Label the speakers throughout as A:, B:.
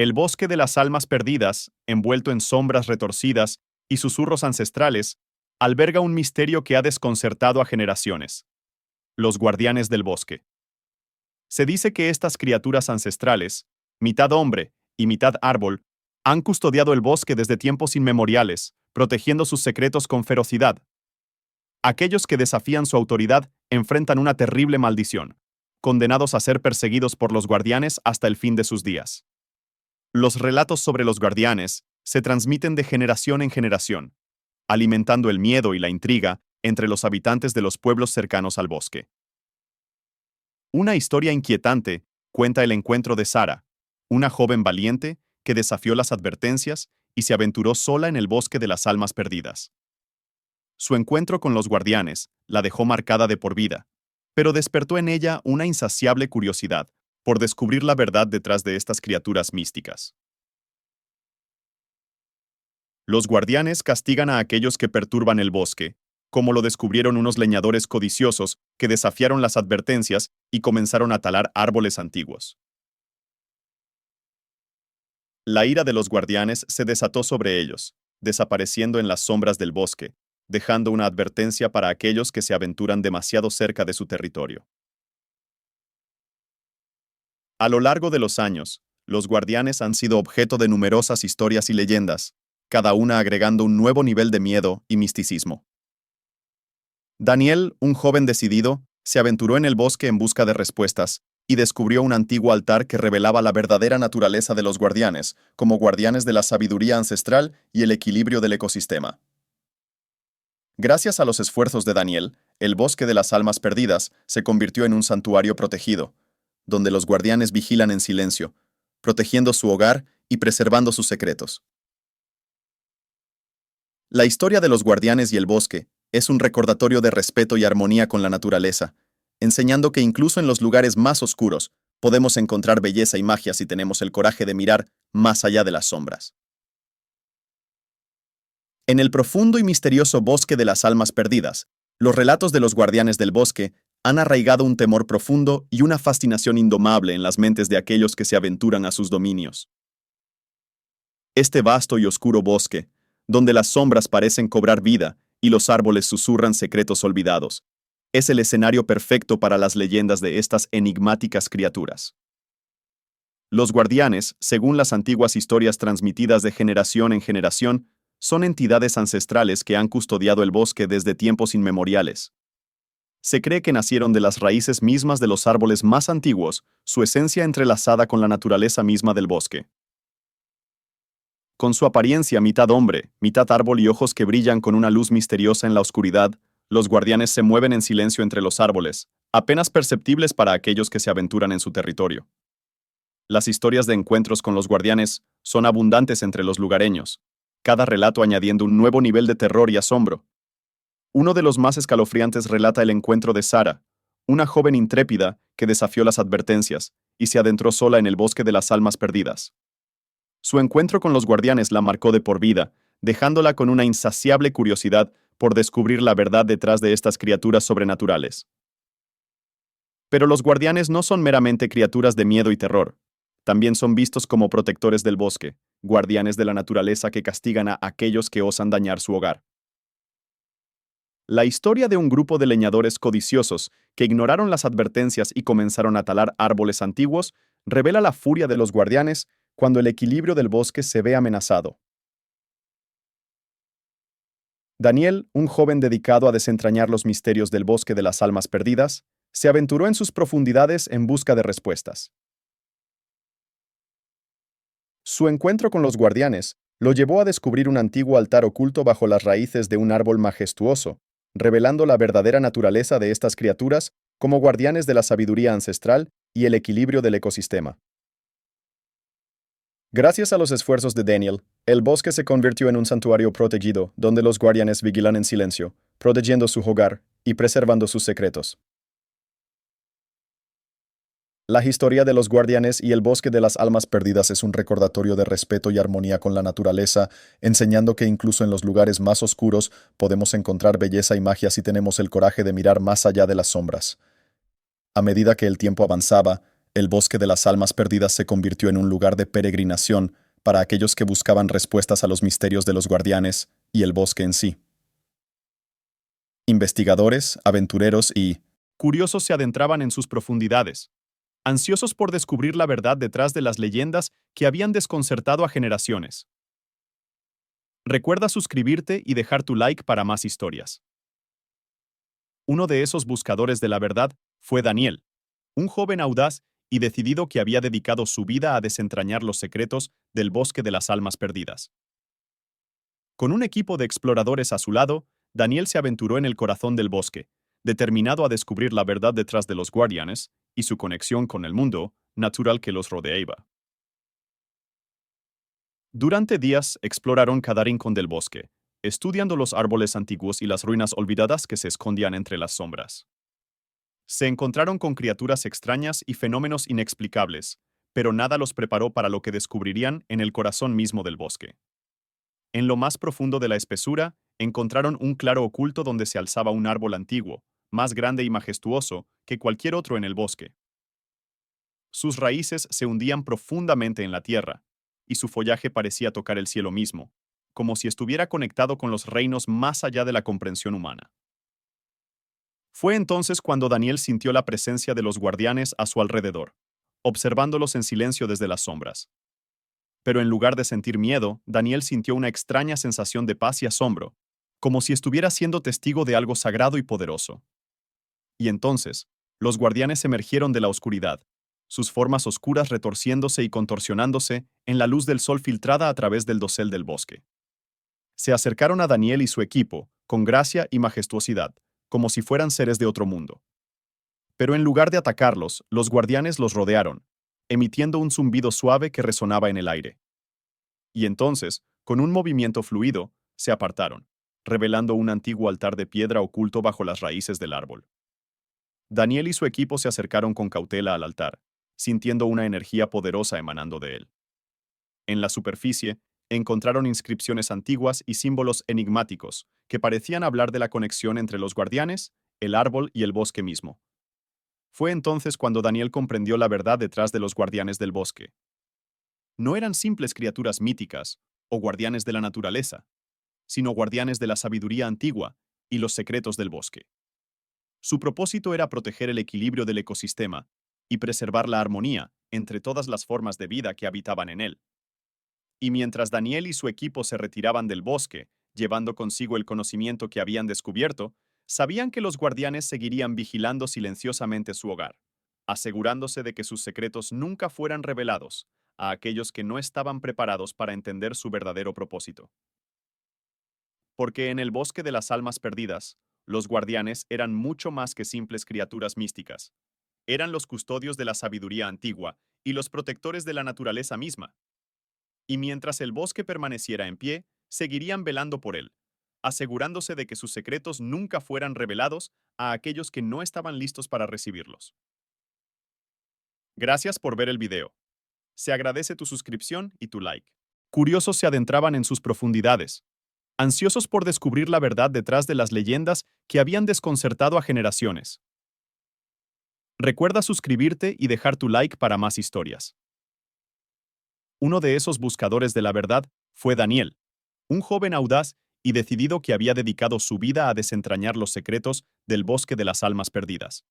A: El bosque de las almas perdidas, envuelto en sombras retorcidas y susurros ancestrales, alberga un misterio que ha desconcertado a generaciones. Los guardianes del bosque. Se dice que estas criaturas ancestrales, mitad hombre y mitad árbol, han custodiado el bosque desde tiempos inmemoriales, protegiendo sus secretos con ferocidad. Aquellos que desafían su autoridad enfrentan una terrible maldición, condenados a ser perseguidos por los guardianes hasta el fin de sus días. Los relatos sobre los guardianes se transmiten de generación en generación, alimentando el miedo y la intriga entre los habitantes de los pueblos cercanos al bosque. Una historia inquietante cuenta el encuentro de Sara, una joven valiente que desafió las advertencias y se aventuró sola en el bosque de las almas perdidas. Su encuentro con los guardianes la dejó marcada de por vida, pero despertó en ella una insaciable curiosidad por descubrir la verdad detrás de estas criaturas místicas. Los guardianes castigan a aquellos que perturban el bosque, como lo descubrieron unos leñadores codiciosos que desafiaron las advertencias y comenzaron a talar árboles antiguos. La ira de los guardianes se desató sobre ellos, desapareciendo en las sombras del bosque, dejando una advertencia para aquellos que se aventuran demasiado cerca de su territorio. A lo largo de los años, los guardianes han sido objeto de numerosas historias y leyendas, cada una agregando un nuevo nivel de miedo y misticismo. Daniel, un joven decidido, se aventuró en el bosque en busca de respuestas y descubrió un antiguo altar que revelaba la verdadera naturaleza de los guardianes, como guardianes de la sabiduría ancestral y el equilibrio del ecosistema. Gracias a los esfuerzos de Daniel, el bosque de las almas perdidas se convirtió en un santuario protegido, donde los guardianes vigilan en silencio, protegiendo su hogar y preservando sus secretos. La historia de los guardianes y el bosque es un recordatorio de respeto y armonía con la naturaleza, enseñando que incluso en los lugares más oscuros podemos encontrar belleza y magia si tenemos el coraje de mirar más allá de las sombras. En el profundo y misterioso bosque de las almas perdidas, los relatos de los guardianes del bosque han arraigado un temor profundo y una fascinación indomable en las mentes de aquellos que se aventuran a sus dominios. Este vasto y oscuro bosque, donde las sombras parecen cobrar vida y los árboles susurran secretos olvidados, es el escenario perfecto para las leyendas de estas enigmáticas criaturas. Los guardianes, según las antiguas historias transmitidas de generación en generación, son entidades ancestrales que han custodiado el bosque desde tiempos inmemoriales. Se cree que nacieron de las raíces mismas de los árboles más antiguos, su esencia entrelazada con la naturaleza misma del bosque. Con su apariencia mitad hombre, mitad árbol y ojos que brillan con una luz misteriosa en la oscuridad, los guardianes se mueven en silencio entre los árboles, apenas perceptibles para aquellos que se aventuran en su territorio. Las historias de encuentros con los guardianes son abundantes entre los lugareños, cada relato añadiendo un nuevo nivel de terror y asombro. Uno de los más escalofriantes relata el encuentro de Sara, una joven intrépida que desafió las advertencias y se adentró sola en el bosque de las almas perdidas. Su encuentro con los guardianes la marcó de por vida, dejándola con una insaciable curiosidad por descubrir la verdad detrás de estas criaturas sobrenaturales. Pero los guardianes no son meramente criaturas de miedo y terror. También son vistos como protectores del bosque, guardianes de la naturaleza que castigan a aquellos que osan dañar su hogar. La historia de un grupo de leñadores codiciosos que ignoraron las advertencias y comenzaron a talar árboles antiguos revela la furia de los guardianes cuando el equilibrio del bosque se ve amenazado. Daniel, un joven dedicado a desentrañar los misterios del bosque de las almas perdidas, se aventuró en sus profundidades en busca de respuestas. Su encuentro con los guardianes lo llevó a descubrir un antiguo altar oculto bajo las raíces de un árbol majestuoso, revelando la verdadera naturaleza de estas criaturas como guardianes de la sabiduría ancestral y el equilibrio del ecosistema. Gracias a los esfuerzos de Daniel, el bosque se convirtió en un santuario protegido donde los guardianes vigilan en silencio, protegiendo su hogar y preservando sus secretos. La historia de los guardianes y el bosque de las almas perdidas es un recordatorio de respeto y armonía con la naturaleza, enseñando que incluso en los lugares más oscuros podemos encontrar belleza y magia si tenemos el coraje de mirar más allá de las sombras. A medida que el tiempo avanzaba,
B: El bosque de las almas perdidas se convirtió en un lugar de peregrinación para aquellos que buscaban respuestas a los misterios de los guardianes y el bosque en sí. Investigadores, aventureros y
A: Curiosos se adentraban en sus profundidades, ansiosos por descubrir la verdad detrás de las leyendas que habían desconcertado a generaciones. Recuerda suscribirte y dejar tu like para más historias. Uno de esos buscadores de la verdad fue Daniel, un joven audaz y decidido que había dedicado su vida a desentrañar los secretos del bosque de las almas perdidas. Con un equipo de exploradores a su lado, Daniel se aventuró en el corazón del bosque, determinado a descubrir la verdad detrás de los guardianes y su conexión con el mundo natural que los rodeaba. Durante días exploraron cada rincón del bosque, estudiando los árboles antiguos y las ruinas olvidadas que se escondían entre las sombras. Se encontraron con criaturas extrañas y fenómenos inexplicables, pero nada los preparó para lo que descubrirían en el corazón mismo del bosque. En lo más profundo de la espesura, encontraron un claro oculto donde se alzaba un árbol antiguo, más grande y majestuoso que cualquier otro en el bosque. Sus raíces se hundían profundamente en la tierra, y su follaje parecía tocar el cielo mismo, como si estuviera conectado con los reinos más allá de la comprensión humana. Fue entonces cuando Daniel sintió la presencia de los guardianes a su alrededor, observándolos en silencio desde las sombras. Pero en lugar de sentir miedo, Daniel sintió una extraña sensación de paz y asombro, como si estuviera siendo testigo de algo sagrado y poderoso. Y entonces, los guardianes emergieron de la oscuridad, sus formas oscuras retorciéndose y contorsionándose en la luz del sol filtrada a través del dosel del bosque. Se acercaron a Daniel y su equipo, con gracia y majestuosidad, como si fueran seres de otro mundo. Pero en lugar de atacarlos, los guardianes los rodearon, emitiendo un zumbido suave que resonaba en el aire. Y entonces, con un movimiento fluido, se apartaron, revelando un antiguo altar de piedra oculto bajo las raíces del árbol. Daniel y su equipo se acercaron con cautela al altar, sintiendo una energía poderosa emanando de él. En la superficie, encontraron inscripciones antiguas y símbolos enigmáticos que parecían hablar de la conexión entre los guardianes, el árbol y el bosque mismo. Fue entonces cuando Daniel comprendió la verdad detrás de los guardianes del bosque. No eran simples criaturas míticas o guardianes de la naturaleza, sino guardianes de la sabiduría antigua y los secretos del bosque. Su propósito era proteger el equilibrio del ecosistema y preservar la armonía entre todas las formas de vida que habitaban en él. Y mientras Daniel y su equipo se retiraban del bosque, llevando consigo el conocimiento que habían descubierto, sabían que los guardianes seguirían vigilando silenciosamente su hogar, asegurándose de que sus secretos nunca fueran revelados a aquellos que no estaban preparados para entender su verdadero propósito. Porque en el bosque de las almas perdidas, los guardianes eran mucho más que simples criaturas místicas. Eran los custodios de la sabiduría antigua y los protectores de la naturaleza misma. Y mientras el bosque permaneciera en pie, seguirían velando por él, asegurándose de que sus secretos nunca fueran revelados a aquellos que no estaban listos para recibirlos. Gracias por ver el video. Se agradece tu suscripción y tu like. Curiosos se adentraban en sus profundidades, ansiosos por descubrir la verdad detrás de las leyendas que habían desconcertado a generaciones. Recuerda suscribirte y dejar tu like para más historias. Uno de esos buscadores de la verdad fue Daniel, un joven audaz y decidido que había dedicado su vida a desentrañar los secretos del bosque de las almas perdidas.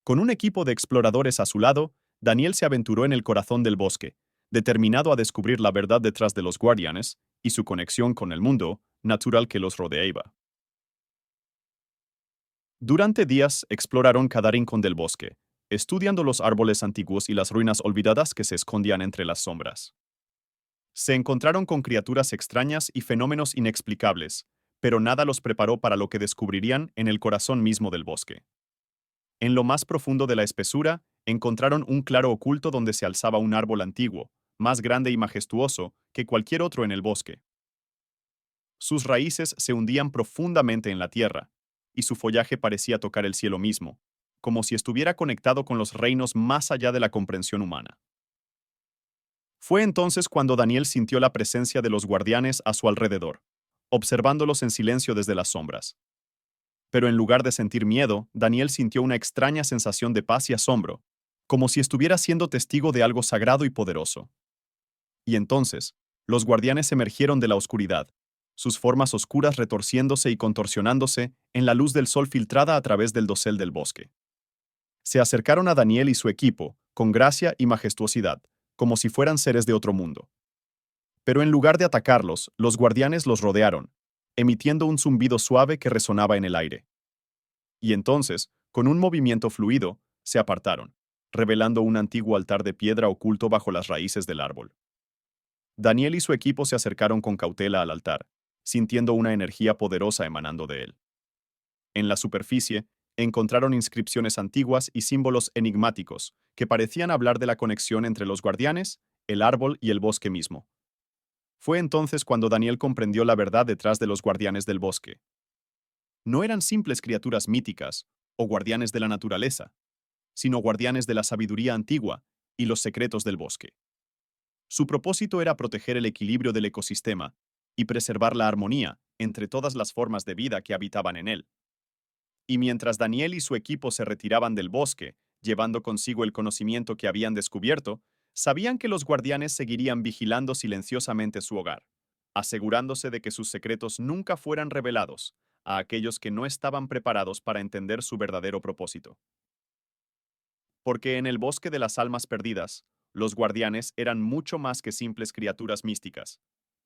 A: Con un equipo de exploradores a su lado, Daniel se aventuró en el corazón del bosque, determinado a descubrir la verdad detrás de los guardianes y su conexión con el mundo natural que los rodeaba. Durante días exploraron cada rincón del bosque, estudiando los árboles antiguos y las ruinas olvidadas que se escondían entre las sombras. Se encontraron con criaturas extrañas y fenómenos inexplicables, pero nada los preparó para lo que descubrirían en el corazón mismo del bosque. En lo más profundo de la espesura, encontraron un claro oculto donde se alzaba un árbol antiguo, más grande y majestuoso que cualquier otro en el bosque. Sus raíces se hundían profundamente en la tierra, y su follaje parecía tocar el cielo mismo, como si estuviera conectado con los reinos más allá de la comprensión humana. Fue entonces cuando Daniel sintió la presencia de los guardianes a su alrededor, observándolos en silencio desde las sombras. Pero en lugar de sentir miedo, Daniel sintió una extraña sensación de paz y asombro, como si estuviera siendo testigo de algo sagrado y poderoso. Y entonces, los guardianes emergieron de la oscuridad, sus formas oscuras retorciéndose y contorsionándose en la luz del sol filtrada a través del dosel del bosque. Se acercaron a Daniel y su equipo, con gracia y majestuosidad, como si fueran seres de otro mundo. Pero en lugar de atacarlos, los guardianes los rodearon, emitiendo un zumbido suave que resonaba en el aire. Y entonces, con un movimiento fluido, se apartaron, revelando un antiguo altar de piedra oculto bajo las raíces del árbol. Daniel y su equipo se acercaron con cautela al altar, sintiendo una energía poderosa emanando de él. En la superficie, encontraron inscripciones antiguas y símbolos enigmáticos que parecían hablar de la conexión entre los guardianes, el árbol y el bosque mismo. Fue entonces cuando Daniel comprendió la verdad detrás de los guardianes del bosque. No eran simples criaturas míticas o guardianes de la naturaleza, sino guardianes de la sabiduría antigua y los secretos del bosque. Su propósito era proteger el equilibrio del ecosistema y preservar la armonía entre todas las formas de vida que habitaban en él. Y mientras Daniel y su equipo se retiraban del bosque, llevando consigo el conocimiento que habían descubierto, sabían que los guardianes seguirían vigilando silenciosamente su hogar, asegurándose de que sus secretos nunca fueran revelados a aquellos que no estaban preparados para entender su verdadero propósito. Porque en el bosque de las almas perdidas, los guardianes eran mucho más que simples criaturas místicas.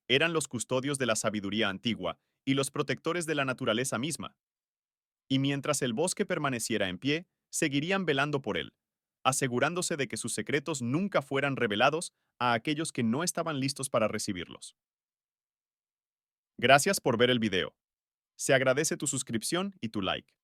A: Eran los custodios de la sabiduría antigua y los protectores de la naturaleza misma. Y mientras el bosque permaneciera en pie, seguirían velando por él, asegurándose de que sus secretos nunca fueran revelados a aquellos que no estaban listos para recibirlos. Gracias por ver el video. Se agradece tu suscripción y tu like.